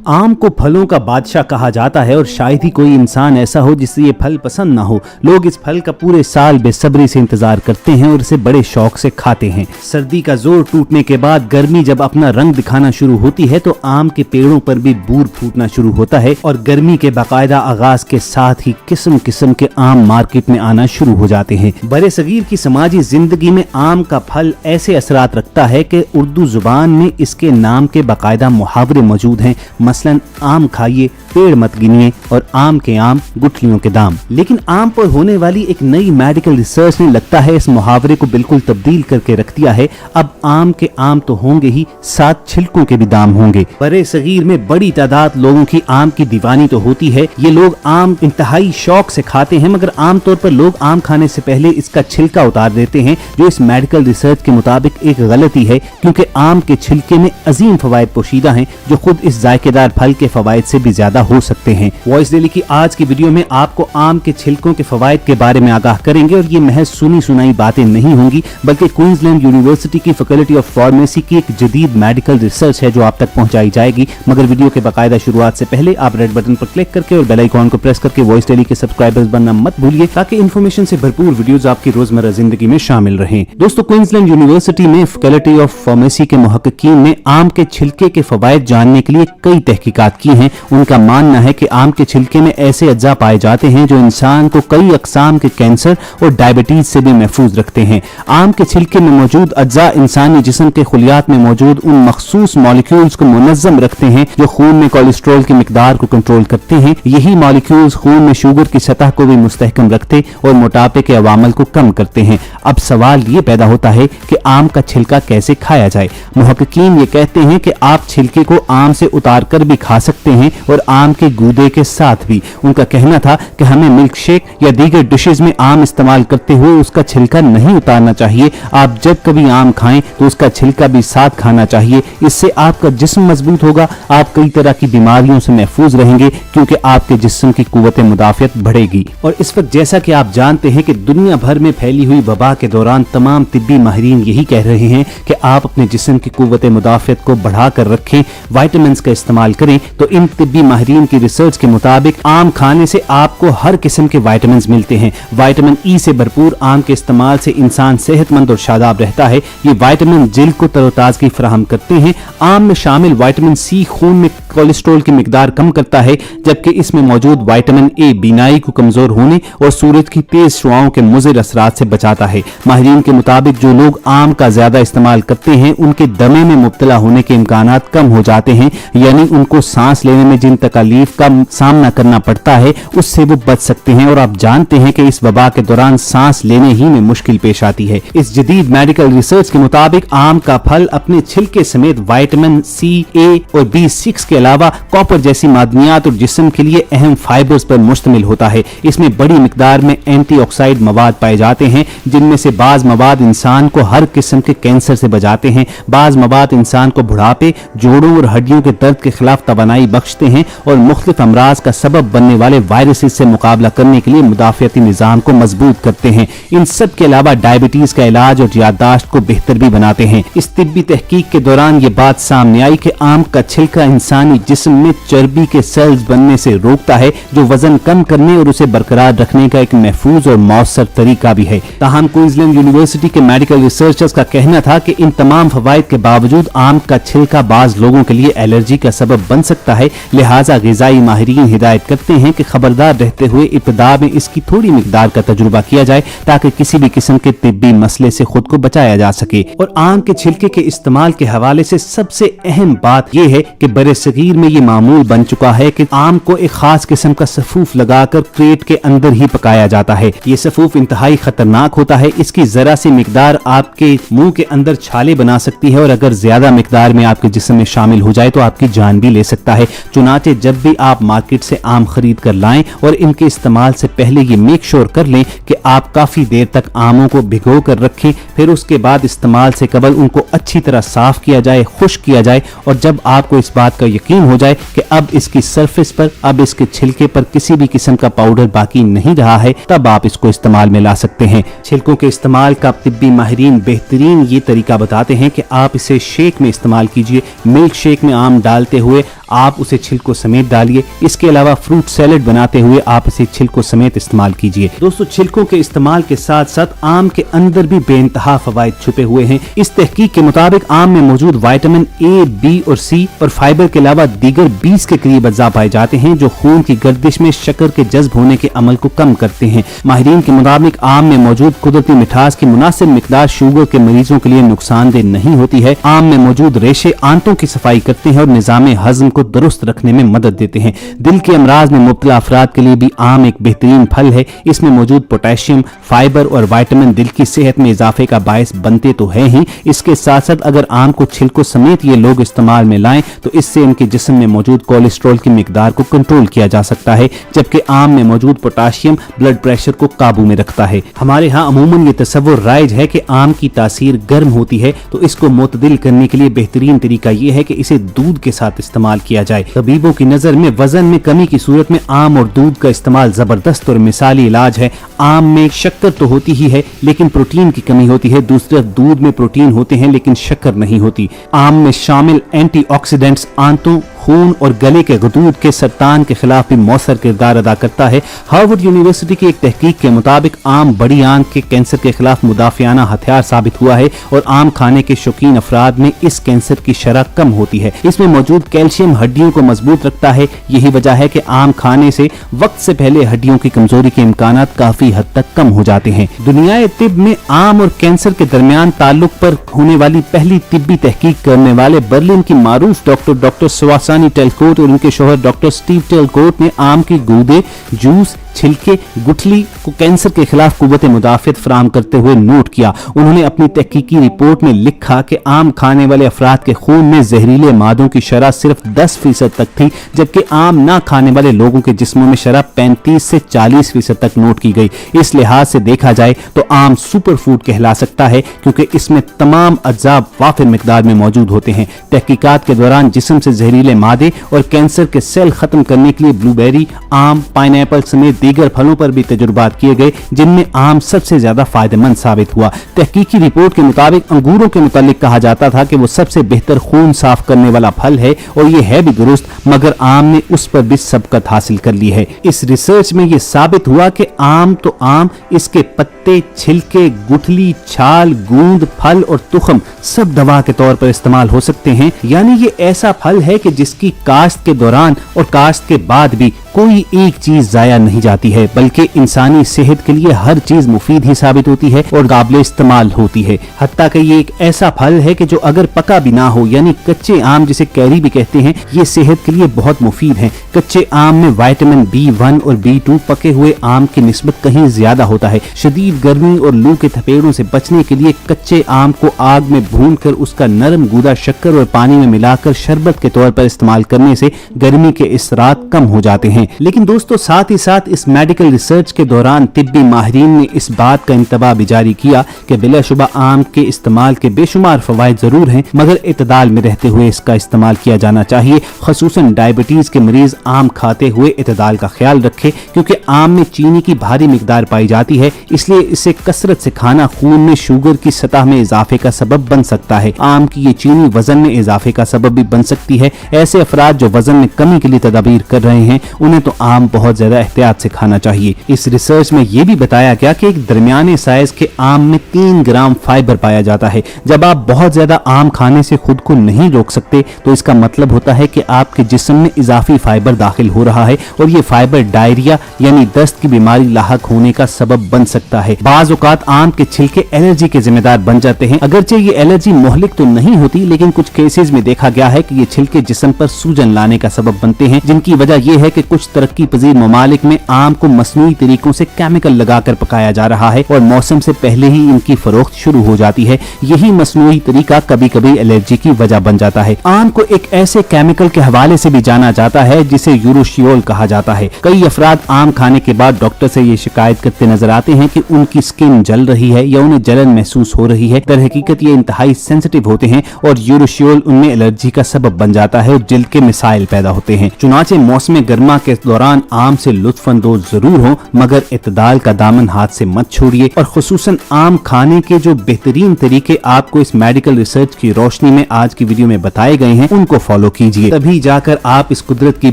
आम को फलों का बादशाह कहा जाता है और शायद ही कोई इंसान ऐसा हो जिसे ये फल पसंद ना हो। लोग इस फल का पूरे साल बेसब्री से इंतजार करते हैं और इसे बड़े शौक से खाते हैं। सर्दी का जोर टूटने के बाद गर्मी जब अपना रंग दिखाना शुरू होती है तो आम के पेड़ों पर भी बूर फूटना शुरू होता है और गर्मी के बाकायदा आगाज के साथ ही किस्म किस्म के आम मार्केट में आना शुरू हो जाते हैं। बड़े सगीर की समाजी जिंदगी में आम का फल ऐसे असरात रखता है कि उर्दू जुबान में इसके नाम के बाकायदा मुहावरे मौजूद हैं। मसलन आम खाइए, पेड़ मत गिनिए और आम के आम गुठलियों के दाम। लेकिन आम पर होने वाली एक नई मेडिकल रिसर्च ने लगता है इस मुहावरे को बिल्कुल तब्दील करके रख दिया है। अब आम के आम तो होंगे ही, साथ छिलकों के भी दाम होंगे। बड़े सगीर में बड़ी तादाद लोगों की आम की दीवानी तो होती है। ये लोग आम इंतहाई शौक से खाते हैं, मगर आमतौर पर लोग आम खाने से पहले इसका छिलका उतार देते हैं, जो इस मेडिकल रिसर्च के मुताबिक एक गलती है, क्योंकि आम के छिलके में अजीम फवायद पोशीदा हैं जो खुद इस जायकेदार फल के फवायद से भी ज्यादा हो सकते हैं। वॉइस डेली की आज की वीडियो में आपको आम के छिलकों के फवायद के बारे में आगाह करेंगे और ये महज सुनी सुनाई बातें नहीं होंगी, बल्कि क्वींसलैंड यूनिवर्सिटी की फैकल्टी ऑफ फार्मेसी की एक जदीद मेडिकल रिसर्च है जो आप तक पहुंचाई जाएगी। मगर वीडियो के बाकायदा शुरुआत से पहले आप रेड बटन पर क्लिक करके और बेल आइकॉन को प्रेस करके वॉइस डेली के सब्सक्राइबर्स बनना मत भूलिए, ताकि इन्फॉर्मेशन से भरपूर वीडियोस आपकी रोजमर्रा जिंदगी में शामिल रहें। दोस्तों, क्वींसलैंड यूनिवर्सिटी में फैकल्टी ऑफ फार्मेसी के मुहक्किकीन ने आम के छिलके के फवायद जानने के लिए कई तहकीकात की हैं। उनका मानना है कि आम के छिलके में ऐसे अज्जा पाए जाते हैं जो इंसान को कई अकसाम के कैंसर और डायबिटीज से भी महफूज रखते हैं। आम के छिलके में मौजूद अज्जा इंसानी जिस्म के खुलियात में मौजूद उन मखसूस मॉलिक्यूल्स को मुनज़्ज़म रखते हैं जो खून में कोलेस्ट्रॉल की मिकदार को कंट्रोल करते हैं। यही मॉलिक्यूल्स खून में शुगर की सतह को भी मुस्तहकम रखते और मोटापे के अवामल को कम करते हैं। अब सवाल ये पैदा होता है कि आम का छिलका कैसे खाया जाए। मुहक्किकीन ये कहते हैं कि आप छिलके को आम से उतार कर भी खा सकते हैं और आम के गूदे के साथ भी। उनका कहना था कि हमें मिल्क शेक या दीगर डिशेज में आम इस्तेमाल करते हुए उसका छिलका नहीं उतारना चाहिए। आप जब कभी आम खाएं तो उसका छिलका भी साथ खाना चाहिए। इससे आपका जिस्म मजबूत होगा, आप कई तरह की बीमारियों से महफूज रहेंगे, क्योंकि आपके जिस्म की कुव्वत मुदाफियत बढ़ेगी। और इस वक्त जैसा कि आप जानते हैं कि दुनिया भर में फैली हुई वबा के दौरान तमाम तिब्बी माहिरीन यही कह रहे हैं कि आप अपने जिस्म की कुव्वत मुदाफियत को बढ़ा कर रखें, विटामिन का इस्तेमाल करें। तो इन तिब्बी माहिरीन की रिसर्च के मुताबिक आम खाने से आपको हर किस्म के विटामिन मिलते हैं। विटामिन ई से भरपूर आम के इस्तेमाल से इंसान सेहतमंद और शादाब रहता है। ये विटामिन जिल्द को तरोताजगी फराहम करते हैं। आम में शामिल विटामिन सी खून में कोलेस्ट्रॉल की मिकदार कम करता है, जबकि इसमें मौजूद विटामिन ए बीनाई को कमजोर होने और सूरज की तेज शुआओं के मुज़िर असरात से बचाता है। माहिरीन के मुताबिक जो लोग आम का ज्यादा इस्तेमाल करते हैं उनके दमे में मुब्तला होने के इम्कानात कम हो जाते हैं, यानी उनको सांस लेने में जिन तकलीफ का सामना करना पड़ता है उससे वो बच सकते हैं। और आप जानते हैं कि इस वबा के दौरान सांस लेने ही में मुश्किल पेश आती है। इस जदीद मेडिकल रिसर्च के मुताबिक आम का फल अपने छिलके समेत विटामिन सी, ए और B6 के अलावा कॉपर जैसी मादनियात और जिस्म के लिए अहम फाइबर्स पर मुश्तमिल होता है। इसमें बड़ी मिकदार में एंटीऑक्साइड मवाद पाए जाते हैं, जिनमें से बाज मवाद इंसान को हर किस्म के कैंसर से बचाते हैं। बाज मवाद इंसान को बुढ़ापे, जोड़ों और हड्डियों के दर्द के खिलाफ तवानाई बख्शते हैं और मुख्तलिफ अमराज का सबब बनने वाले वायरसेस से मुकाबला करने के लिए मुदाफियाती निजाम को मजबूत करते हैं। इन सब के अलावा डायबिटीज का इलाज और याददाश्त को बेहतर भी बनाते हैं। इस तिब्बी तहकीक के दौरान ये बात सामने आई कि आम का छिलका इंसानी जिस्म में चर्बी के सेल्स बनने से रोकता है, जो वजन कम करने और उसे बरकरार रखने का एक महफूज और मौसर तरीका भी है। ताहम क्वींसलैंड यूनिवर्सिटी के मेडिकल रिसर्चर्स का कहना था कि इन तमाम फवायद के बावजूद आम का छिलका बाज लोगों के लिए एलर्जी का सबब बन सकता है। लिहाजा ग़िज़ाई माहिरीन हिदायत करते हैं कि खबरदार रहते हुए इब्तिदा में इसकी थोड़ी मिकदार का तजुर्बा किया जाए, ताकि किसी भी किस्म के तिब्बी मसले से खुद को बचाया जा सके। और आम के छिलके के इस्तेमाल के हवाले से सबसे अहम बात यह है कि बड़े सगीर में ये मामूल बन चुका है कि आम को एक खास किस्म का सफूफ लगाकर क्रेट के अंदर ही पकाया जाता है। ये सफूफ इंतहाई खतरनाक होता है। इसकी जरा सी मिकदार आपके मुंह के अंदर छाले बना सकती है और अगर ज्यादा मिकदार में आपके जिस्म में शामिल हो जाए तो आपकी जान भी ले सकता है। चुनाचे जब भी आप मार्केट से आम खरीद कर लाएं और इनके इस्तेमाल से पहले ये मेक श्योर कर लें कि आप काफी देर तक आमों को भिगो कर रखें। फिर उसके बाद इस्तेमाल से कबल उनको अच्छी तरह साफ किया जाए, खुश्क किया जाए, और जब आपको इस बात का यकीन हो जाए कि अब इसकी सरफेस पर, अब इसके छिलके पर किसी भी किस्म का पाउडर बाकी नहीं रहा है, तब आप इसको इस्तेमाल में ला सकते हैं। छिलकों के इस्तेमाल का तिब्बी माहिरीन बेहतरीन ये तरीका बताते हैं कि आप इसे शेक में इस्तेमाल कीजिए। मिल्क शेक में आम डालते हुए आप उसे छिलकों समेत डालिए। इसके अलावा फ्रूट सैलेड बनाते हुए आप इसे छिलकों समेत इस्तेमाल कीजिए। दोस्तों, छिलकों के इस्तेमाल के साथ साथ आम के अंदर भी बेइंतहा फवाइद छुपे हुए हैं। इस तहकीक के मुताबिक आम में मौजूद विटामिन ए, बी और सी और फाइबर के अलावा दीगर 20 के करीब अज्जा पाए जाते हैं जो खून की गर्दिश में शक्कर के जज्ब होने के अमल को कम करते हैं। माहिरीन के मुताबिक आम में मौजूद कुदरती मिठास की मुनासिब मिकदार शुगर के मरीजों के लिए नुकसानदेह नहीं होती है। आम में मौजूद रेशे आंतों की सफाई करते हैं और निजाम हजम को दुरुस्त रखने में मदद देते हैं। दिल के अमराज में मुब्तला अफराद के लिए भी आम एक बेहतरीन फल है। इसमें मौजूद पोटेशियम, फाइबर और विटामिन दिल की सेहत में इजाफे का बायस बनते तो है ही, इसके साथ साथ अगर आम को छिलकों समेत ये लोग इस्तेमाल में लाएं तो इससे उनके जिस्म में मौजूद कोलेस्ट्रॉल की मिकदार को कंट्रोल किया जा सकता है, जबकि आम में मौजूद पोटाशियम ब्लड प्रेशर को काबू में रखता है। हमारे यहाँ अमूमन ये तसव्वुर राइज है कि आम की तासीर गर्म होती है, तो इसको मुतदिल करने के लिए बेहतरीन तरीका ये है कि इसे दूध के साथ इस्तेमाल किया जाए। तबीबों की नजर में वजन में कमी की सूरत में आम और दूध का इस्तेमाल जबरदस्त और मिसाली इलाज है। आम में शक्कर तो होती ही है लेकिन प्रोटीन की कमी होती है, दूसरी तरफ दूध में प्रोटीन होते हैं लेकिन शक्कर नहीं होती। आम में शामिल एंटीऑक्सीडेंट्स आंतों, खून और गले के गदूद के सरतान के खिलाफ भी मौसर किरदार अदा करता है। हार्वर्ड यूनिवर्सिटी की एक तहकीक के मुताबिक आम बड़ी आंत के कैंसर के खिलाफ मुदाफियाना हथियार साबित हुआ है और आम खाने के शौकीन अफराद में इस कैंसर की शरह कम होती है। इसमें मौजूद कैल्शियम हड्डियों को मजबूत रखता है। यही वजह है कि आम खाने से वक्त से पहले हड्डियों की कमजोरी के इम्कानात काफी हद तक कम हो जाते हैं। दुनियाए तिब में आम और कैंसर के दरमियान ताल्लुक पर होने वाली पहली तिब्बी तहकीक करने वाले बर्लिन की मारूफ डॉक्टर सुवासानी टेलकोट और उनके शोहर डॉक्टर स्टीव टेलकोट ने आम की गूदे, जूस, छिलके, गुठली को कैंसर के खिलाफ कुव्वत मुदाफियत फराहम करते हुए नोट किया। उन्होंने अपनी तहकीकी रिपोर्ट में लिखा कि आम खाने वाले अफराद के खून में जहरीले मादों की शरह सिर्फ 10% तक थी, जबकि आम ना खाने वाले लोगों के जिस्मों में शरह 35 से 40% तक नोट की गई। इस लिहाज से देखा जाए तो आम सुपर फूड कहला सकता है क्योंकि इसमें तमाम अज्जा वाफिर मिकदार में मौजूद होते हैं। तहकीकात के दौरान जिस्म से जहरीले मादे और कैंसर के सेल खत्म करने के लिए ब्लूबेरी, आम, पाइनएप्पल समेत दीगर फलों पर भी तजुर्बात किए गए जिनमें आम सबसे ज्यादा फायदेमंद साबित हुआ। तहकीकी रिपोर्ट के मुताबिक अंगूरों के मुतालिक कहा जाता था कि वो सबसे बेहतर खून साफ करने वाला फल है और ये है भी दुरुस्त, मगर आम ने उस पर भी सबकत हासिल कर ली है। इस रिसर्च में ये साबित हुआ कि आम तो आम, इसके पत्ते, छिलके, गुठली, छाल, गूंद, फल और तुखम सब दवा के तौर पर इस्तेमाल हो सकते हैं। यानी ये ऐसा फल है कि जिसकी काश्त के दौरान और काश्त के बाद भी कोई एक चीज जाया नहीं जाती है, बल्कि इंसानी सेहत के लिए हर चीज मुफीद ही साबित होती है और काबिल इस्तेमाल होती है। हत्ता कि ये एक ऐसा फल है कि जो अगर पका भी ना हो, यानी कच्चे आम जिसे कैरी भी कहते हैं, ये सेहत के लिए बहुत मुफीद है। कच्चे आम में विटामिन B1 और B2 पके हुए आम की निस्बत कहीं ज्यादा होता है। शदीद गर्मी और लू के थपेड़ों से बचने के लिए कच्चे आम को आग में भूनकर उसका नरम गूदा शक्कर और पानी में मिलाकर शरबत के तौर पर इस्तेमाल करने से गर्मी के इसरात कम हो जाते हैं। लेकिन दोस्तों, साथ ही साथ इस मेडिकल रिसर्च के दौरान तिब्बी माहिरीन ने इस बात का इंतबाह भी जारी किया कि बिलाशुबा आम के इस्तेमाल के बेशुमार फवाइद जरूर हैं, मगर इतदाल में रहते हुए इसका इस्तेमाल किया जाना चाहिए। खसूसन डायबिटीज के मरीज आम खाते हुए इतदाल का ख्याल रखें, क्योंकि आम में चीनी की भारी मिकदार पाई जाती है, इसलिए इसे कसरत से खाना खून में शुगर की सतह में इजाफे का सबब बन सकता है। आम की ये चीनी वजन में इजाफे का सबब भी बन सकती है। ऐसे अफराद जो वजन में कमी के लिए तदाबीर कर रहे हैं, उन्हें तो आम बहुत ज्यादा एहतियात से खाना चाहिए। इस रिसर्च में यह भी बताया गया कि एक दरमियाने साइज के आम में 3 ग्राम फाइबर पाया जाता है। जब आप बहुत ज्यादा आम खाने से खुद को नहीं रोक सकते तो इसका मतलब होता है कि आपके जिस्म में इजाफी फाइबर दाखिल हो रहा है और ये फाइबर डायरिया यानी दस्त की बीमारी लाहक होने का सबब बन सकता है। बाज़ औक़ात आम के छिलके एलर्जी के जिम्मेदार बन जाते हैं। अगरचे ये एलर्जी मोहलिक तो नहीं होती, लेकिन कुछ केसेस में देखा गया है कि ये छिलके जिस्म पर सूजन लाने का सबब बनते हैं, जिनकी वजह यह है कि कुछ तरक्की पजीर ममालिक में आम को मसनूई तरीकों से केमिकल लगाकर पकाया जा रहा है और मौसम से पहले ही इनकी फरोख्त शुरू हो जाती है। यही मसनूई तरीका कभी कभी एलर्जी की वजह बन जाता है। आम को एक ऐसे केमिकल के हवाले से भी जाना जाता है जिसे यूरोशियोल कहा जाता है। कई अफराद आम खाने के बाद डॉक्टर से ये शिकायत करते नजर आते हैं कि उनकी स्किन जल रही है या उन्हें जलन महसूस हो रही है। दर हकीकत ये इंतहाई सेंसिटिव होते हैं और यूरोशियोल उनमें एलर्जी का सबब बन जाता है और जिल्द के मिसाइल पैदा होते हैं। चुनाचे मौसम गर्मा के के दौरान आम से लुत्फ अंदोज जरूर हो, मगर इत्तेदाल का दामन हाथ से मत छोड़िए और खुसूसन आम खाने के जो बेहतरीन तरीके आपको इस मेडिकल रिसर्च की रोशनी में आज की वीडियो में बताए गए हैं उनको फॉलो कीजिए, तभी जाकर आप इस कुदरत की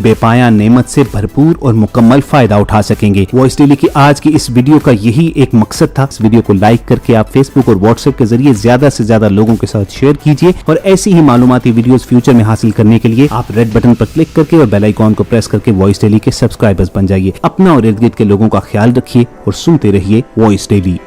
बेपाया नेमत से भरपूर और मुकम्मल फायदा उठा सकेंगे। वॉइस डेली की आज की इस वीडियो का यही एक मकसद था। इस वीडियो को लाइक करके आप फेसबुक और व्हाट्सएप के जरिए ज्यादा से ज्यादा लोगों के साथ शेयर कीजिए और ऐसी ही मालूमाती वीडियोस फ्यूचर में हासिल करने के लिए आप रेड बटन पर क्लिक करके और बेल आइकॉन को प्रेस करके वॉइस डेली के सब्सक्राइबर्स बन जाइए। अपना और इर्द गिर्द के लोगों का ख्याल रखिए और सुनते रहिए वॉइस डेली।